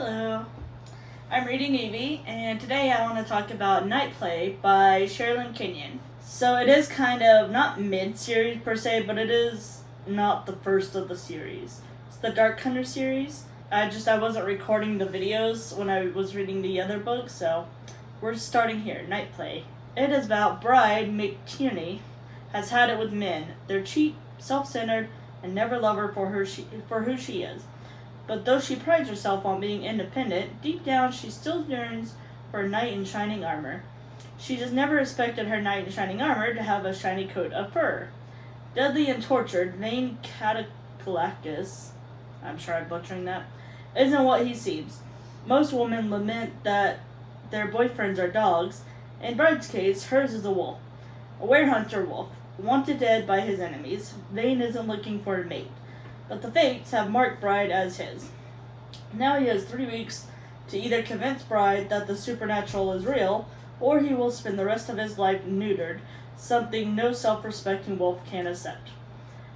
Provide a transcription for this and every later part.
Hello, I'm reading Evie, and today I want to talk about Night Play by Sherrilyn Kenyon. So it is kind of not mid-series per se, but it is not the first of the series. It's the Dark Hunter series. I wasn't recording the videos when I was reading the other books, so we're starting here, Night Play. It is about Bride McTierney has had it with men. They're cheap, self-centered, and never love her for who she is. But though she prides herself on being independent, deep down she still yearns for a knight in shining armor. She just never expected her knight in shining armor to have a shiny coat of fur. Deadly and tortured, Vane Cataclacus, I'm sure I'm butchering that, isn't what he seems. Most women lament that their boyfriends are dogs. In Bride's case, hers is a wolf. A werehunter wolf, wanted dead by his enemies. Vane isn't looking for a mate, but the fates have marked Bride as his. Now he has 3 weeks to either convince Bride that the supernatural is real, or he will spend the rest of his life neutered, something no self-respecting wolf can accept.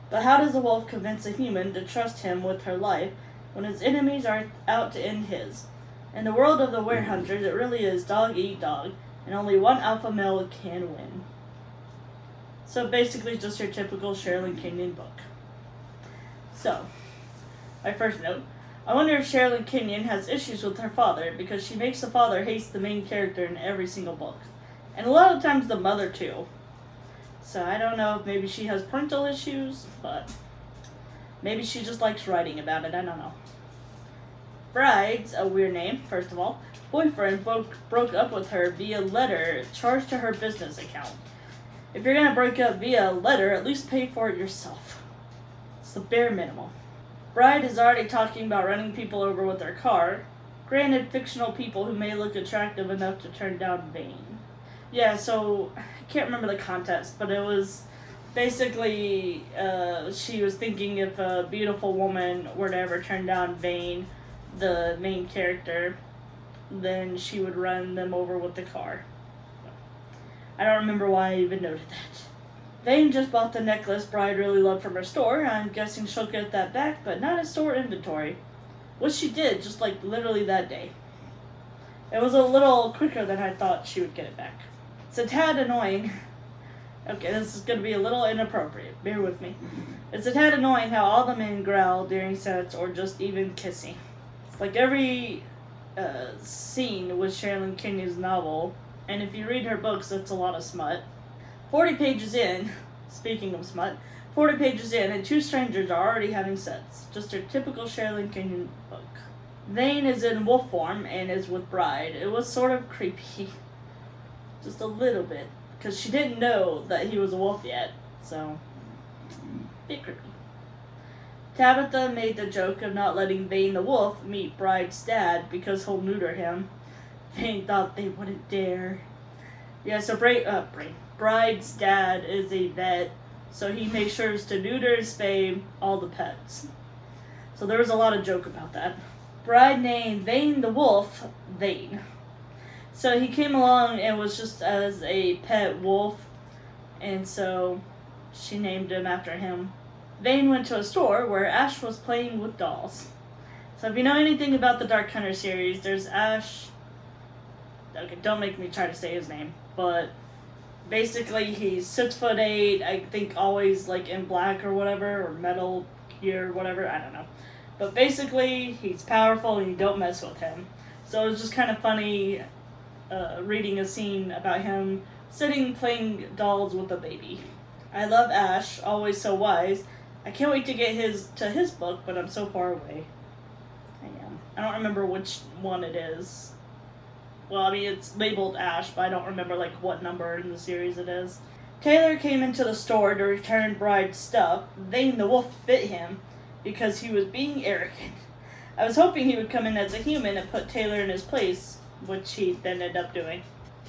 But how does a wolf convince a human to trust him with her life when his enemies are out to end his? In the world of the werehunters, it really is dog eat dog, and only one alpha male can win. So basically just your typical Sherrilyn Kenyon book. So, my first note. I wonder if Sherrilyn Kenyon has issues with her father, because she makes the father hate the main character in every single book. And a lot of times the mother too. So I don't know if maybe she has parental issues, but maybe she just likes writing about it, I don't know. Bride's a weird name, first of all. Boyfriend broke up with her via letter charged to her business account. If you're gonna break up via letter, at least pay for it yourself. It's the bare minimum. Bride is already talking about running people over with her car. Granted, fictional people who may look attractive enough to turn down Vane. Yeah, so I can't remember the context, but it was basically she was thinking if a beautiful woman were to ever turn down Vane, the main character, then she would run them over with the car. I don't remember why I even noted that. Vane just bought the necklace Bride really loved from her store. I'm guessing she'll get that back, but not at store inventory. Which she did, just like literally that day. It was a little quicker than I thought she would get it back. It's a tad annoying. Okay, this is going to be a little inappropriate. Bear with me. It's a tad annoying how all the men growl during sets or just even kissing. It's like every scene with Sherrilyn Kenyon's novel, and if you read her books, it's a lot of smut. 40 pages in, speaking of smut, 40 pages in, and two strangers are already having sex. Just your typical Sherrilyn Kenyon book. Vane is in wolf form and is with Bride. It was sort of creepy. Just a little bit. Because she didn't know that he was a wolf yet, so a bit creepy. Tabitha made the joke of not letting Vane the wolf meet Bride's dad because he'll neuter him. Vane thought they wouldn't dare. Yeah, so Bride's dad is a vet, so he makes sure to neuter and spay all the pets. So there was a lot of joke about that. Bride named Vane the wolf Vane. So he came along and was just as a pet wolf, and so she named him after him. Vane went to a store where Ash was playing with dolls. So if you know anything about the Dark Hunter series, there's Ash. Okay, don't make me try to say his name, but basically he's 6'8", I think always like in black or whatever, or metal gear, whatever, I don't know. But basically he's powerful and you don't mess with him. So it was just kind of funny reading a scene about him sitting playing dolls with a baby. I love Ash, always so wise. I can't wait to get to his book, but I'm so far away. I am. I don't remember which one it is. Well, I mean, it's labeled Ash, but I don't remember, like, what number in the series it is. Taylor came into the store to return Bride's stuff. Vane the wolf bit him because he was being arrogant. I was hoping he would come in as a human and put Taylor in his place, which he then ended up doing.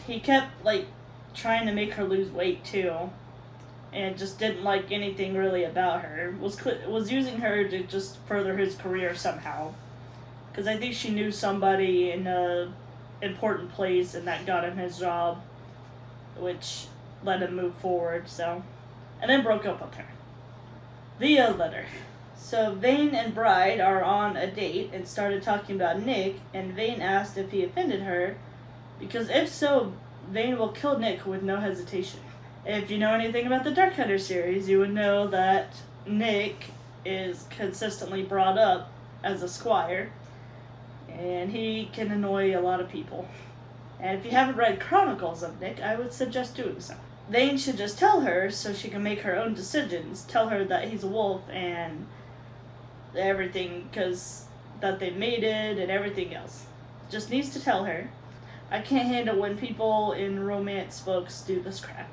He kept, like, trying to make her lose weight, too, and just didn't like anything really about her. Was using her to just further his career somehow. Because I think she knew somebody in a important place and that got him his job, which let him move forward, so. And then broke up with her via letter. So Vane and Bride are on a date and started talking about Nick, and Vane asked if he offended her, because if so, Vane will kill Nick with no hesitation. If you know anything about the Dark Hunter series, you would know that Nick is consistently brought up as a squire, and he can annoy a lot of people. And if you haven't read Chronicles of Nick, I would suggest doing so. Vane should just tell her so she can make her own decisions. Tell her that he's a wolf and everything, because that they mated and everything else. Just needs to tell her. I can't handle when people in romance books do this crap.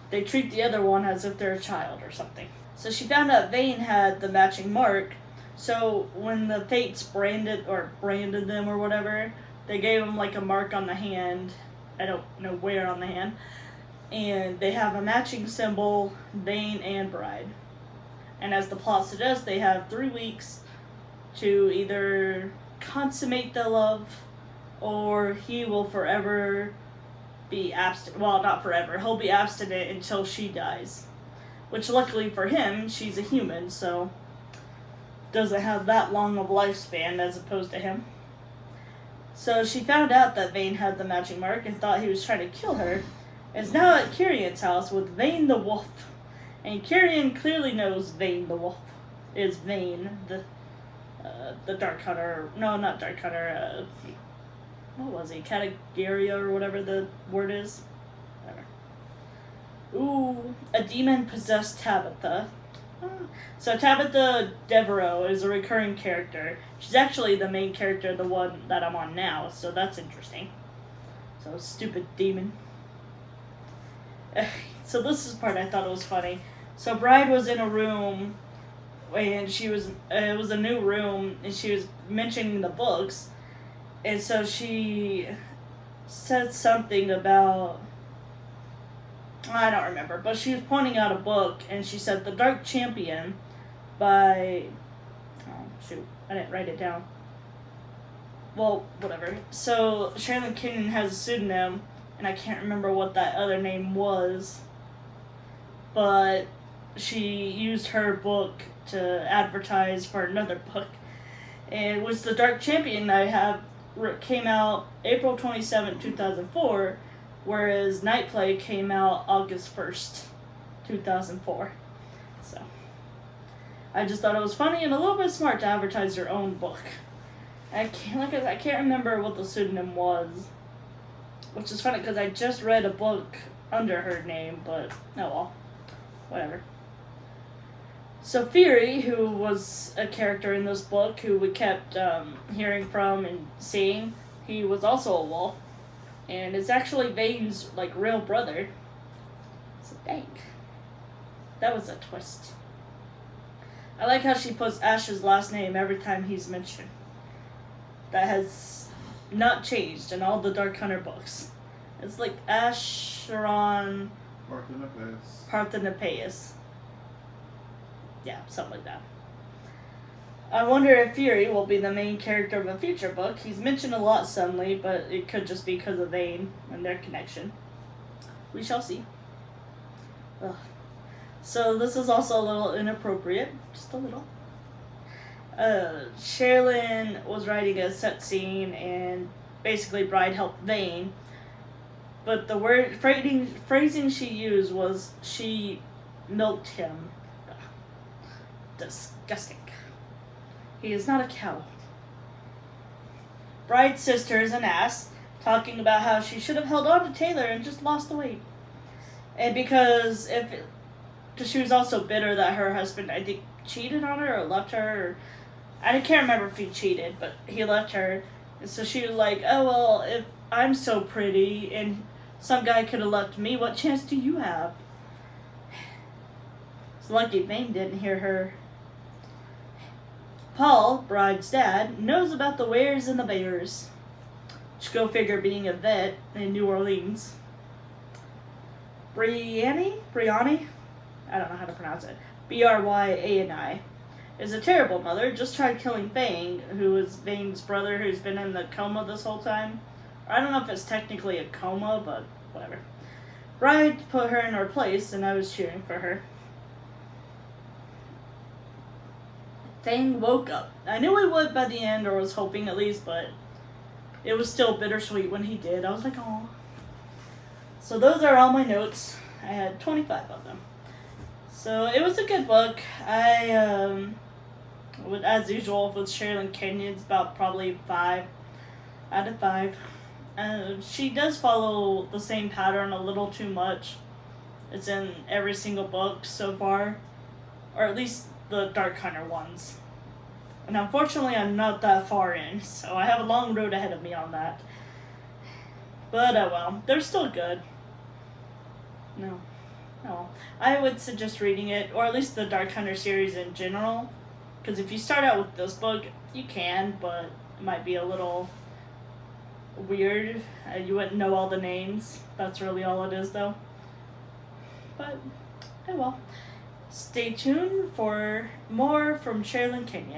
They treat the other one as if they're a child or something. So she found out Vane had the matching mark, so when the Fates branded them or whatever, they gave him like a mark on the hand. I don't know where on the hand. And they have a matching symbol, Vane and Bride. And as the plot suggests, they have 3 weeks to either consummate the love, or he will forever be abstinent. Well, not forever. He'll be abstinent until she dies. Which, luckily for him, she's a human, so doesn't have that long of lifespan as opposed to him. So she found out that Vane had the matching mark and thought he was trying to kill her. And is now at Kyrion's house with Vane the Wolf. And Kyrion clearly knows Vane the Wolf is Vane, the Dark Hunter. No, not Dark Hunter. What was he? Categoria or whatever the word is. Whatever. Ooh, a demon-possessed Tabitha. So Tabitha Devereaux is a recurring character. She's actually the main character, the one that I'm on now, so that's interesting. So, stupid demon. So this is the part I thought it was funny. So Bride was in a room, and it was a new room, and she was mentioning the books, and so she said something about, I don't remember, but she was pointing out a book, and she said The Dark Champion by, oh shoot, I didn't write it down. Well, whatever. So Sherrilyn Kenyon has a pseudonym, and I can't remember what that other name was, but she used her book to advertise for another book. And it was The Dark Champion came out April 27, 2004, whereas Nightplay came out August 1st, 2004. So, I just thought it was funny and a little bit smart to advertise your own book. I can't remember what the pseudonym was, which is funny because I just read a book under her name, but oh well, whatever. So Fury, who was a character in this book who we kept hearing from and seeing, he was also a wolf, and it's actually Vane's real brother. So dang, that was a twist. I like how she puts Ash's last name every time he's mentioned. That has not changed in all the Dark Hunter books. It's like Asheron Parthenopaeus. Yeah, something like that. I wonder if Fury will be the main character of a future book. He's mentioned a lot suddenly, but it could just be because of Vane and their connection. We shall see. Ugh. So this is also a little inappropriate. Just a little. Sherrilyn was writing a set scene, and basically Bride helped Vane. But the phrasing she used was, she milked him. Ugh. Disgusting. He is not a cow. Bride's sister is an ass, talking about how she should have held on to Taylor and just lost the weight. And because she was also bitter that her husband, I think, cheated on her or left her. I can't remember if he cheated, but he left her. And so she was like, oh, well, if I'm so pretty and some guy could have left me, what chance do you have? It's lucky Vane didn't hear her. Paul, Bride's dad, knows about the wares and the bears. Which, go figure, being a vet in New Orleans. Briani? I don't know how to pronounce it. Bryani. Is a terrible mother, just tried killing Fang, who is Vane's brother who's been in the coma this whole time. I don't know if it's technically a coma, but whatever. Bride put her in her place, and I was cheering for her. Vane woke up. I knew he would by the end, or was hoping at least, but it was still bittersweet when he did. I was like, oh. So those are all my notes. I had 25 of them. So it was a good book. As usual with Sherrilyn Kenyon, it's about probably 5 out of 5. She does follow the same pattern a little too much. It's in every single book so far, or at least the Dark Hunter ones. And unfortunately, I'm not that far in, so I have a long road ahead of me on that. But well, they're still good. No. I would suggest reading it, or at least the Dark Hunter series in general. Because if you start out with this book, you can, but it might be a little weird. You wouldn't know all the names. That's really all it is, though. But, well. Stay tuned for more from Sherrilyn Kenyon.